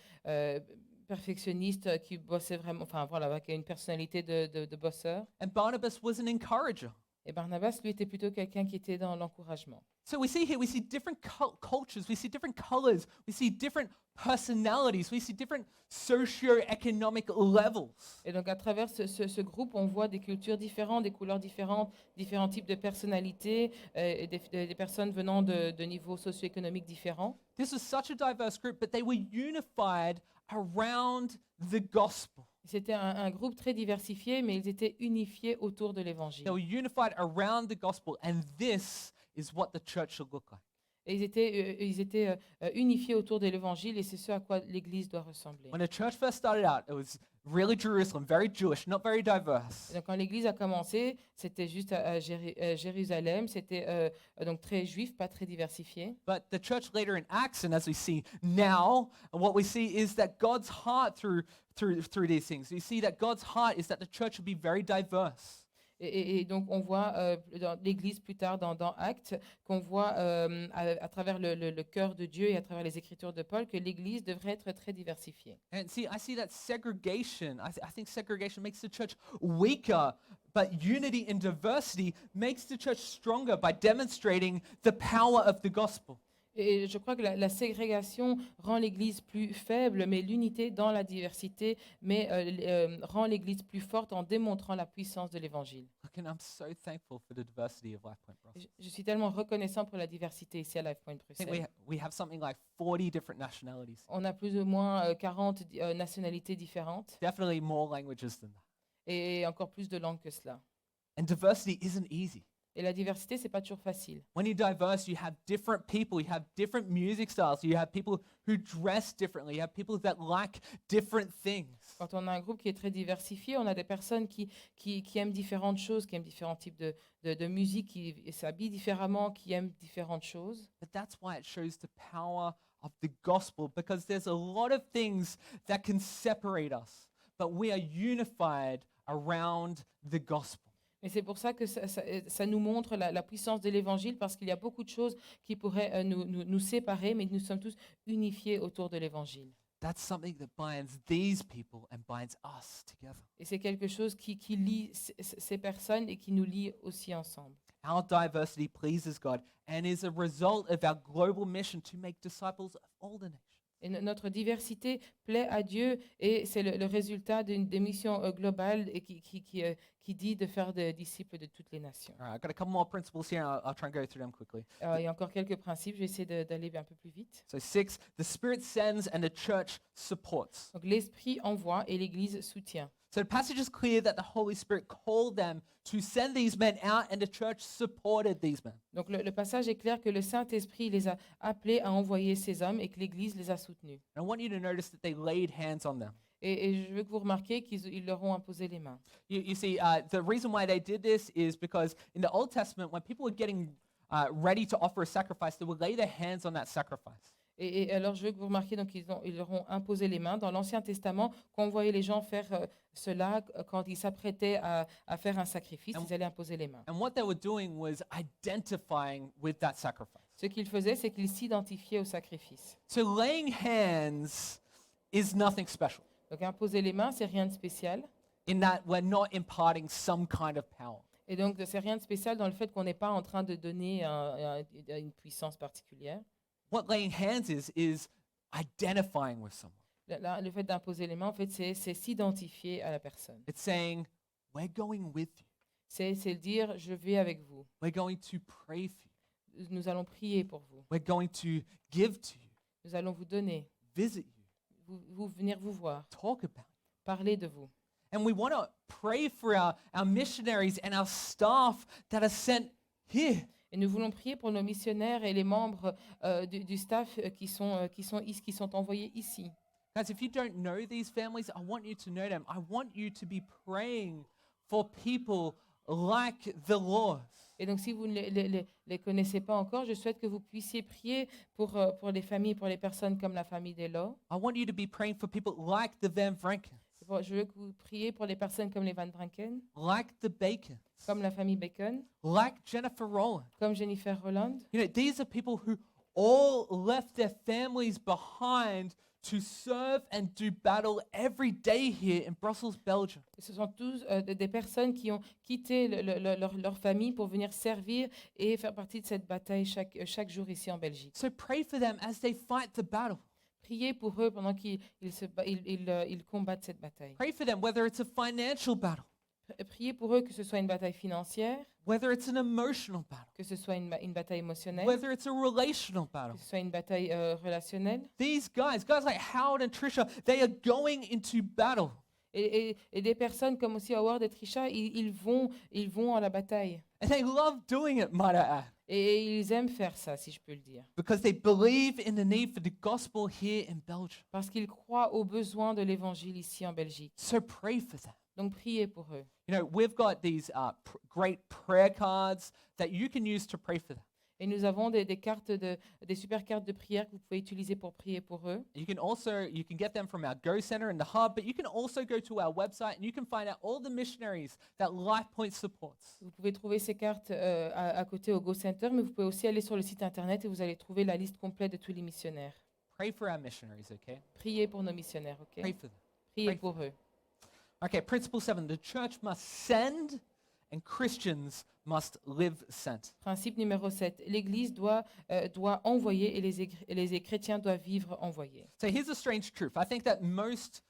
perfectionniste, qui bossait vraiment, enfin voilà, avec une personnalité de bosseur. And Barnabas was an encourager. Et Barnabas, lui, était plutôt quelqu'un qui était dans l'encouragement. So we see different cultures, we see different colors, we see different personalities, we see different socio-economic levels. Et donc à travers ce groupe, on voit des cultures différentes, des couleurs différentes, différents types de personnalités, et des personnes venant de niveaux socio-économiques différents. This was such a diverse group, but they were unified around the gospel. C'était un groupe très diversifié, mais ils étaient unifiés autour de l'évangile. They were unified around the gospel, and this is what the church should look like. Et ils étaient unifiés autour de l'évangile, et c'est ce à quoi l'Église doit ressembler. When the church first started out, it was really Jerusalem, very Jewish, not very diverse. Et donc quand l'Église a commencé, c'était juste à Jérusalem, c'était donc très juif, pas très diversifié. But the church later in Acts, and as we see now, what we see is that God's heart through these things. We see that God's heart is that the church would be very diverse. Et donc, on voit dans l'Église plus tard dans Actes, qu'on voit à travers le cœur de Dieu et à travers les Écritures de Paul que l'Église devrait être très diversifiée. And see, I see that segregation. I think segregation makes the church weaker, but unity and diversity makes the church stronger by demonstrating the power of the gospel. Et je crois que la ségrégation rend l'Église plus faible, mais l'unité dans la diversité rend l'Église plus forte en démontrant la puissance de l'Évangile. And I'm so thankful for the diversity of Life Point Brussels. Je suis tellement reconnaissant pour la diversité ici à Life Point I think Bruxelles. we have something like 40 different nationalities. On a plus ou moins 40 nationalités différentes. Definitely more languages than that. et encore plus de langues que cela. And diversity isn't easy. Et la diversité, c'est pas toujours facile. When you're diverse, you have different people, you have different music styles, you have people who dress differently, you have people that like different things. Quand on a un groupe qui est très diversifié, on a des personnes qui aiment différentes choses, qui aiment différents types de musique, qui s'habillent différemment, qui aiment différentes choses. But that's why it shows the power of the gospel, because there's a lot of things that can separate us, but we are unified around the gospel. Et c'est pour ça que ça nous montre la puissance de l'évangile, parce qu'il y a beaucoup de choses qui pourraient nous séparer, mais nous sommes tous unifiés autour de l'évangile. That's something that binds these people and binds us together. Et c'est quelque chose qui lie ces personnes et qui nous lie aussi ensemble. Our diversity pleases God and is a result of our global mission to make disciples of all the nations. Et notre diversité plaît à Dieu, et c'est le résultat d'une des missions globales et qui dit de faire des disciples de toutes les nations. All right, I've got a couple more principles here. I'll try and go through them quickly. Il y a encore quelques principes, je vais essayer d'aller un peu plus vite. So 6, the Spirit sends and the church supports. Donc l'Esprit envoie et l'Église soutient. So the passage is clear that the Holy Spirit called them to send these men out and the church supported these men. Donc le passage est clair que le Saint-Esprit les a appelés à envoyer ces hommes et que l'Église les a soutenus. And I want you to notice that they laid hands on them. Et je veux que vous remarquiez qu'ils leur ont imposé les mains. You see, the reason why they did this is because in the Old Testament, when people were getting ready to offer a sacrifice, they would lay their hands on that sacrifice. Et alors, je veux que vous remarquiez, donc ils leur ont imposé les mains. Dans l'Ancien Testament, quand on voyait les gens faire cela, quand ils s'apprêtaient à faire un sacrifice, ils allaient imposer les mains. And what they were doing was identifying with that sacrifice. Ce qu'ils faisaient, c'est qu'ils s'identifiaient au sacrifice. So laying hands is nothing special Donc, imposer les mains, c'est rien de spécial. in that we're not imparting some kind of power. Et donc, c'est rien de spécial dans le fait qu'on n'est pas en train de donner une puissance particulière. What laying hands is identifying with someone. Le fait d'imposer les mains, en fait, c'est s'identifier à la personne. It's saying, we're going with you. C'est dire, je vais avec vous. We're going to pray for you. Nous allons prier pour vous. We're going to give to you, Nous allons vous donner, visit you, venir vous voir, talk about you. parler de vous. And we want to pray for our missionaries and our staff that are sent here. Et nous voulons prier pour nos missionnaires et les membres du staff qui sont envoyés ici. Guys, if you don't know these families, I want you to know them. I want you to be praying for people like the Lord. Et donc, si vous ne les connaissez pas encore, je souhaite que vous puissiez prier pour les familles, pour les personnes comme la famille Delo. I want you to be praying for people like the Van Vrankens, Je veux que vous priez pour les personnes comme les Van Branken, like the Bacons, comme la famille Bacon, like Jennifer Rowland. comme Jennifer Roland. You know, these are people who all left their families behind to serve and do battle every day here in Brussels, Belgium. Ce sont tous des personnes qui ont quitté leur famille pour venir servir et faire partie de cette bataille chaque jour ici en Belgique. So pray for them as they fight the battle. Priez pour eux pendant qu'ils combattent cette bataille. Pray for them whether it's a financial battle, Priez pour eux que ce soit une bataille financière, whether it's an emotional battle, que ce soit une bataille émotionnelle, whether it's a relational que battle. ce soit une bataille relationnelle. These guys like Howard and Trisha, they are going into battle. Et des personnes comme aussi Howard et Trisha, ils vont à la bataille. And they love doing it, might I add, Et ils aiment faire ça, si je peux le dire. because they believe in the need for the gospel here in Belgium. Parce qu'ils croient aux besoins de l'évangile ici en Belgique. So pray for them. Donc priez pour eux. You know, we've got these great prayer cards that you can use to pray for them. Et nous avons des super cartes de prière que vous pouvez utiliser pour prier pour eux. You can get them from our Go Center and the Hub, but you can also go to our website and you can find out all the missionaries that LifePoint supports. Vous pouvez trouver ces cartes à côté au Go Center, mais vous pouvez aussi aller sur le site internet et vous allez trouver la liste complète de tous les missionnaires. Pray for our missionaries, okay? Priez pour nos missionnaires, ok? Pray for them. Priez pray pour eux. Okay, principle 7, the church must send and Christians must live sent. Principe numéro 7. L'Église doit envoyer et les chrétiens doivent vivre envoyés. So here's a strange truth. I think that most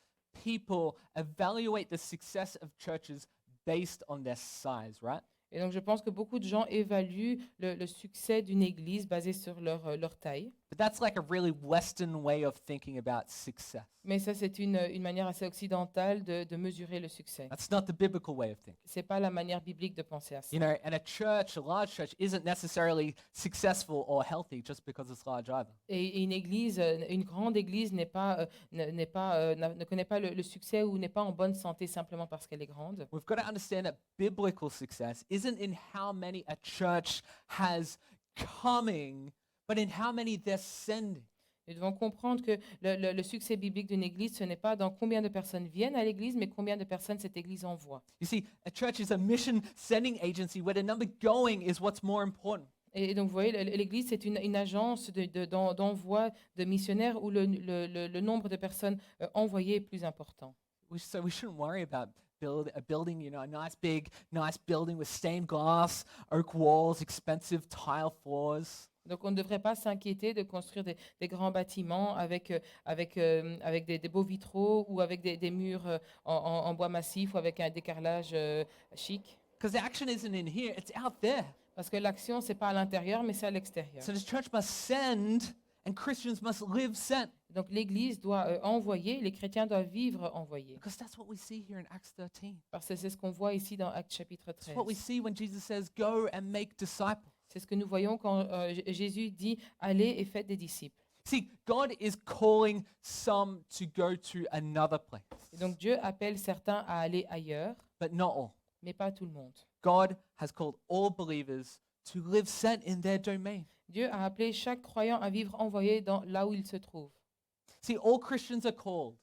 people evaluate the success of churches based on their size, right? Et donc je pense que beaucoup de gens évaluent le succès d'une Église basé sur leur taille. But that's like a really Western way of thinking about success. Mais ça, c'est une manière assez occidentale de mesurer le succès. That's not the biblical way of thinking. C'est pas la manière biblique de penser à ça. You know, and a church, a large church, isn't necessarily successful or healthy just because it's large either. Et une église, une grande église ne connaît pas le succès ou n'est pas en bonne santé simplement parce qu'elle est grande. We've got to understand that biblical success isn't in how many a church has coming, but in how many they're sending. Nous devons comprendre que le succès biblique d'une église, ce n'est pas dans combien de personnes viennent à l'église, mais combien de personnes cette église envoie. You see, a church is a mission sending agency where the number going is what's more important. Et donc, vous voyez, l'église, c'est une agence d'envoi de missionnaires où le nombre de personnes envoyées est plus important. So we shouldn't worry about a building, you know, a nice building with stained glass, oak walls, expensive tile floors. Donc, on ne devrait pas s'inquiéter de construire des grands bâtiments avec des beaux vitraux ou avec des murs en bois massif ou avec un décarrelage chic. Because the action isn't in here, it's out there. Parce que l'action, c'est pas à l'intérieur, mais c'est à l'extérieur. So the church must send and Christians must live sent. Donc, l'Église doit envoyer, les chrétiens doivent vivre envoyés. Because that's what we see here in Acts 13. Parce que c'est ce qu'on voit ici dans Actes chapitre It's 13. what we see when Jesus says, go and make disciples. C'est ce que nous voyons quand Jésus dit « Allez et faites des disciples See, God is calling some to go to another place, ». Et donc, Dieu appelle certains à aller ailleurs, but not all. mais pas tout le monde. God has called all believers to live sent in their domain. Dieu a appelé chaque croyant à vivre envoyé là où il se trouve. See, all Christians are called.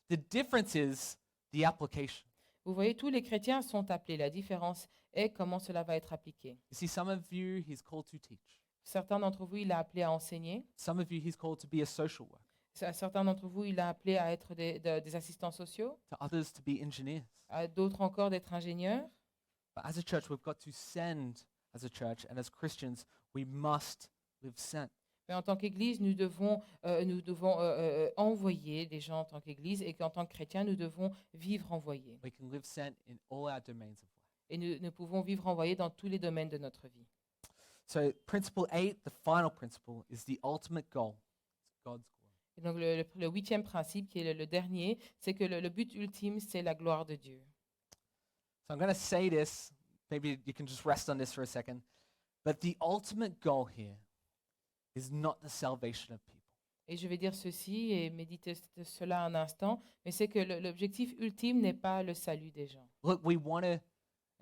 The difference is the application. Vous voyez, tous les chrétiens sont appelés. La différence est comment cela va être appliqué. You see, some of you, he's called to teach. Certains d'entre vous, il a appelé à enseigner. Some of you, he's called to be a social worker. Certains d'entre vous, il a appelé à être des assistants sociaux. To others, to be engineers. À d'autres encore d'être ingénieurs. But as a church, we've got to send as a church, and as Christians, we must live sent. Mais en tant qu'Église, nous devons envoyer des gens en tant qu'Église et qu'en tant que chrétiens, nous devons vivre envoyés. We can live sent in all our domains of life. Et nous pouvons vivre envoyés dans tous les domaines de notre vie. So, principle 8, the final principle, is the ultimate goal. It's God's glory. Et donc le huitième principe, qui est le dernier, c'est que le but ultime, c'est la gloire de Dieu. So I'm going to say this, maybe you can just rest on this for a second, but the ultimate goal here is not the salvation of people. Et je vais dire ceci et méditer cela un instant, mais c'est que l'objectif ultime n'est pas le salut des gens. Look, we want to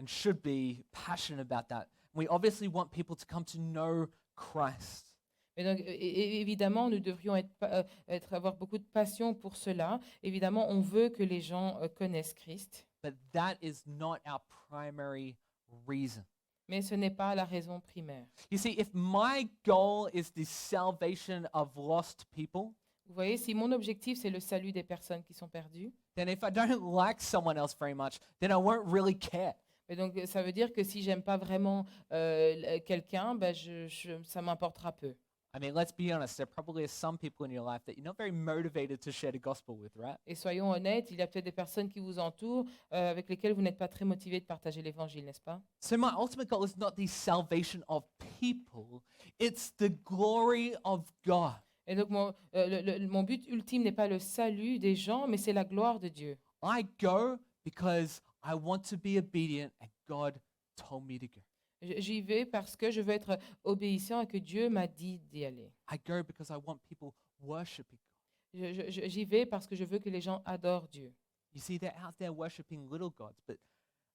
and should be passionate about that. We obviously want people to come to know Christ. Et donc, évidemment, nous devrions avoir beaucoup de passion pour cela. Évidemment, on veut que les gens connaissent Christ, But that is not our primary reason. mais ce n'est pas la raison primaire. You see, if my goal is the salvation of lost people, Vous voyez, si mon objectif, c'est le salut des personnes qui sont perdues, then if I don't like someone else very much, then I won't really care. et donc ça veut dire que si j'aime pas vraiment quelqu'un, ben ça m'importera peu. I mean, let's be honest, there probably are some people in your life that you're not very motivated to share the gospel with, right? Et soyons honnêtes, il y a peut-être des personnes qui vous entourent avec lesquelles vous n'êtes pas très motivés de partager l'évangile, n'est-ce pas? So my ultimate goal is not the salvation of people, it's the glory of God. Et donc mon but ultime n'est pas le salut des gens, mais c'est la gloire de Dieu. I go because I want to be obedient and God told me to go. J'y vais parce que je veux être obéissant et que Dieu m'a dit d'y aller. I go because I want people worshiping God. J'y vais parce que je veux que les gens adorent Dieu. You see, they're out there worshiping little gods, but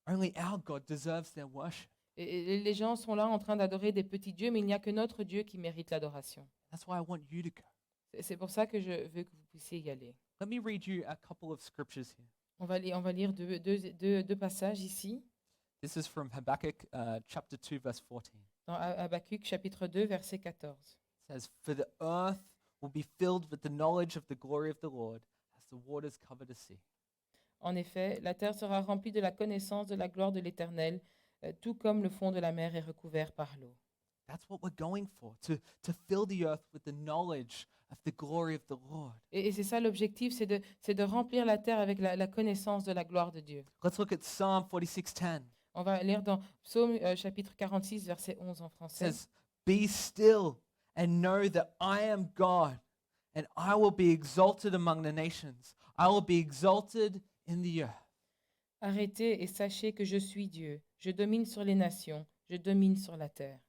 only our God deserves their worship. Et les gens sont là en train d'adorer des petits dieux, mais il n'y a que notre Dieu qui mérite l'adoration. That's why I want you to go. C'est pour ça que je veux que vous puissiez y aller. Let me read you a couple of scriptures here. On va lire deux passages ici, This is from Habakkuk chapter 2, verse 14. dans Habakkuk chapitre 2, verset 14. It says, "For the earth will be filled with the knowledge of the glory of the Lord as the waters cover the sea." En effet, la terre sera remplie de la connaissance de la gloire de l'Éternel, tout comme le fond de la mer est recouvert par l'eau. That's what we're going for, to fill the earth with the knowledge of the glory of the Lord. Et c'est ça l'objectif, c'est de remplir la terre avec la connaissance de la gloire de Dieu. Let's look at Psalm 46:10. On va lire dans Psaume chapitre 46, verset 11 en It français. says, "Be still and know that I am God, and I will be exalted among the nations. I will be exalted in the earth. Arrêtez et sachez que je suis Dieu. Je domine sur les nations. Je domine sur la terre.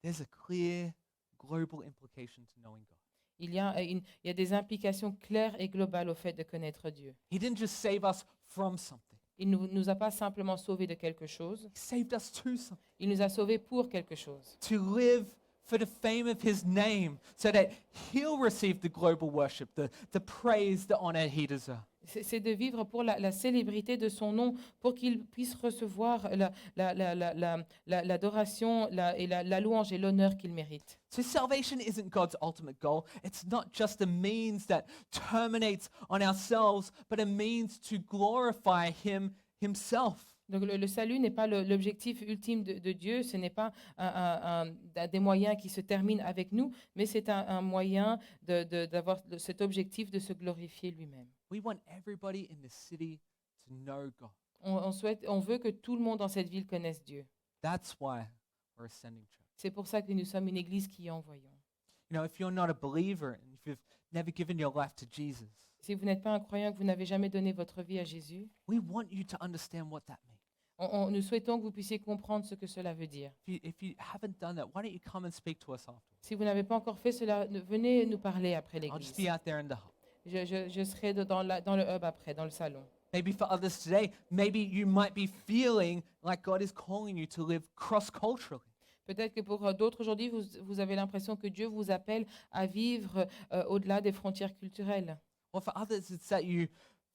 There's a clear global implication to knowing God. Il y a des implications claires et globales au fait de connaître Dieu. He didn't just save us from something. Il ne nous a pas simplement sauvés de quelque chose, He saved us to something. il nous a sauvés pour quelque chose. To live for the fame of his name so that he'll receive the global worship, the praise, the honor he deserves. C'est de vivre pour la célébrité de son nom, pour qu'il puisse recevoir l'adoration et la louange et l'honneur qu'il mérite. So salvation isn't God's ultimate goal. It's not just a means that terminates on ourselves, but a means to glorify him himself. Donc le salut n'est pas l'objectif ultime de Dieu, ce n'est pas des moyens qui se terminent avec nous, mais c'est un moyen d'avoir cet objectif de se glorifier lui-même. We want everybody in the city to know God. On veut que tout le monde dans cette ville connaisse Dieu. That's why we're a sending church. C'est pour ça que nous sommes une église qui envoyons. You know, if you're not a believer and if you've never given your life to Jesus, Si vous n'êtes pas un croyant, que vous n'avez jamais donné votre vie à Jésus, we want you to understand what that means. nous souhaitons que vous puissiez comprendre ce que cela veut dire. If you haven't done that, why don't you come and speak to us afterwards? Si vous n'avez pas encore fait cela, venez nous parler après I'll just l'église. be out there in the hub. Je serai dans le hub après, dans le salon. Maybe for others today, maybe you might be feeling like God is calling you to live cross-culturally. Peut-être que pour d'autres aujourd'hui, vous avez l'impression que Dieu vous appelle à vivre au-delà des frontières culturelles. Or for others, it's that you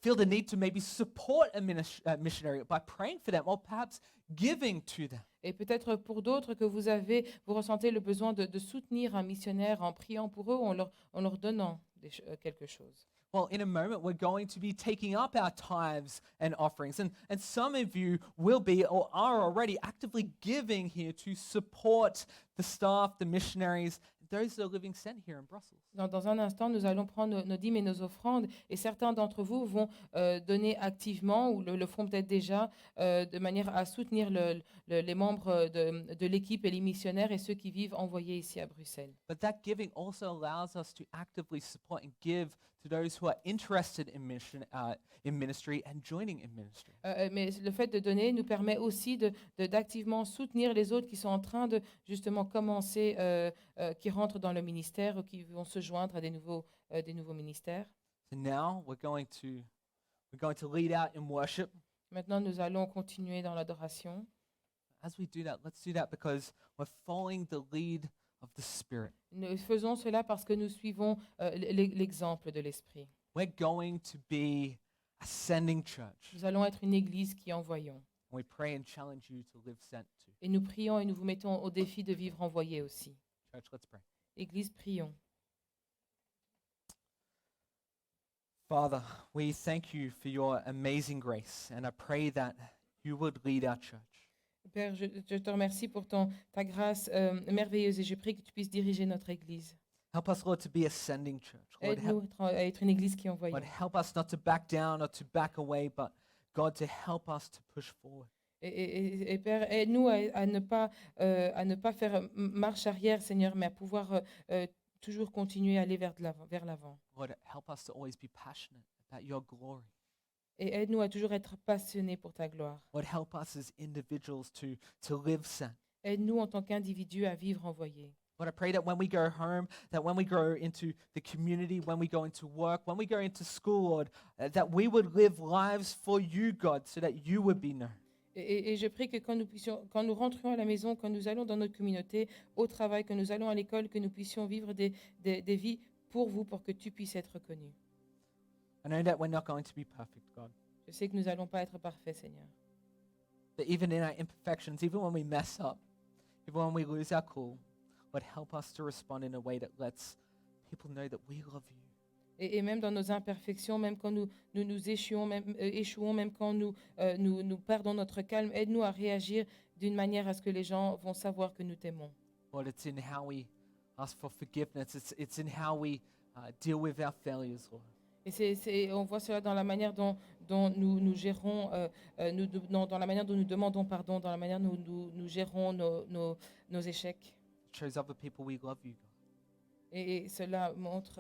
feel the need to maybe support a missionary by praying for them or perhaps giving to them. Et peut-être pour d'autres que vous ressentez le besoin de soutenir un missionnaire en priant pour eux ou en leur donnant quelque chose. Well, in a moment, we're going to be taking up our tithes and offerings. And some of you will be or are already actively giving here to support the staff, the missionaries, those that are living sent here in Brussels. Dans un instant, nous allons prendre nos dîmes et nos offrandes et certains d'entre vous vont donner activement ou le font peut-être déjà de manière à soutenir les membres de l'équipe et les missionnaires et ceux qui vivent envoyés ici à Bruxelles. But that giving also allows us to actively support and give to those who are interested in ministry and joining in ministry. Mais le fait de donner nous permet aussi d'activement soutenir les autres qui sont en train de justement commencer, qui rentrent dans le ministère ou qui vont se joindre à des nouveaux ministères. So now we're going to lead out in worship. Maintenant, nous allons continuer dans l'adoration. As we do that, let's do that because we're following the lead of the Spirit. Nous faisons cela parce que nous suivons l'exemple de l'Esprit. We're going to be a sending church. Nous allons être une église qui envoyons. And we pray and challenge you to live sent too. Et nous prions et nous vous mettons au défi de vivre envoyés aussi. Church, let's pray. Église, prions. Father, we thank you for your amazing grace, and I pray that you would lead our church. Père, je te remercie pour ta grâce merveilleuse et je prie que tu puisses diriger notre église. Help us, Lord, to be a sending church. Lord, Aide-nous à être une église qui envoie. Lord, help us not to back down or to back away, but God, to help us to push forward. Et Père, aide-nous à ne pas faire marche arrière, Seigneur, mais à pouvoir toujours continuer à aller vers l'avant. Lord, help us to always be passionate about your glory. Et aide-nous à toujours être passionnés pour ta gloire. Lord, help us as individuals to live sent. Aide-nous en tant qu'individus à vivre envoyés. Lord, I pray that when we go home, that when we go into the community, when we go into work, when we go into school, Lord, that we would live lives for you, God, so that you would be known. Et je prie que quand nous rentrions à la maison, quand nous allons dans notre communauté, au travail, que nous allons à l'école, que nous puissions vivre des vies pour vous, pour que tu puisses être connu. I know that we're not going to be perfect, God. Je sais que nous n'allons pas être parfaits, Seigneur. But even in our imperfections, even when we mess up, even when we lose our cool, Lord, help us to respond in a way that lets people know that we love you. Et même dans nos imperfections, même quand nous échouons, même quand nous perdons notre calme, aide-nous à réagir d'une manière à ce que les gens vont savoir que nous t'aimons. Lord, it's in how we ask for forgiveness. It's in how we deal with our failures, Lord. Et on voit cela dans la manière dont nous gérons, dans la manière dont nous demandons pardon, dans la manière dont nous gérons nos échecs. It shows other people we love you, God. Et cela montre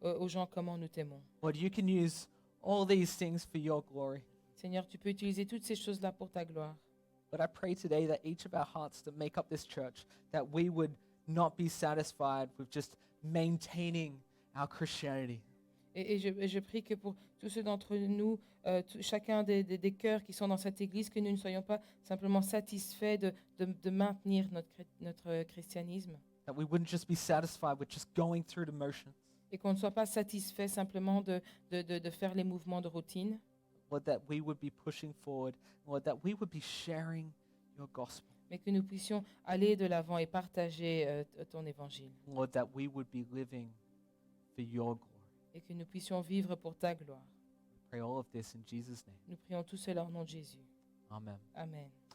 aux gens comment nous t'aimons. Lord, you can use all these things for your glory. Seigneur, tu peux utiliser toutes ces choses-là pour ta gloire. But I pray today that each of our hearts that make up this church, that we would not be satisfied with just maintaining our Christianity. Et je prie que pour tous ceux d'entre nous, chacun des cœurs qui sont dans cette église, que nous ne soyons pas simplement satisfaits de maintenir notre christianisme That we wouldn't just be satisfied with just going through the motions. et qu'on ne soit pas satisfait simplement de faire les mouvements de routine, Lord, that we would be pushing forward. Lord, that we would be sharing your gospel. mais que nous puissions aller de l'avant et partager ton évangile Lord, that we would be living for your glory. et que nous puissions vivre pour ta gloire. Pray all of this in Jesus' name. Nous prions tout cela au nom de Jésus. Amen. Amen.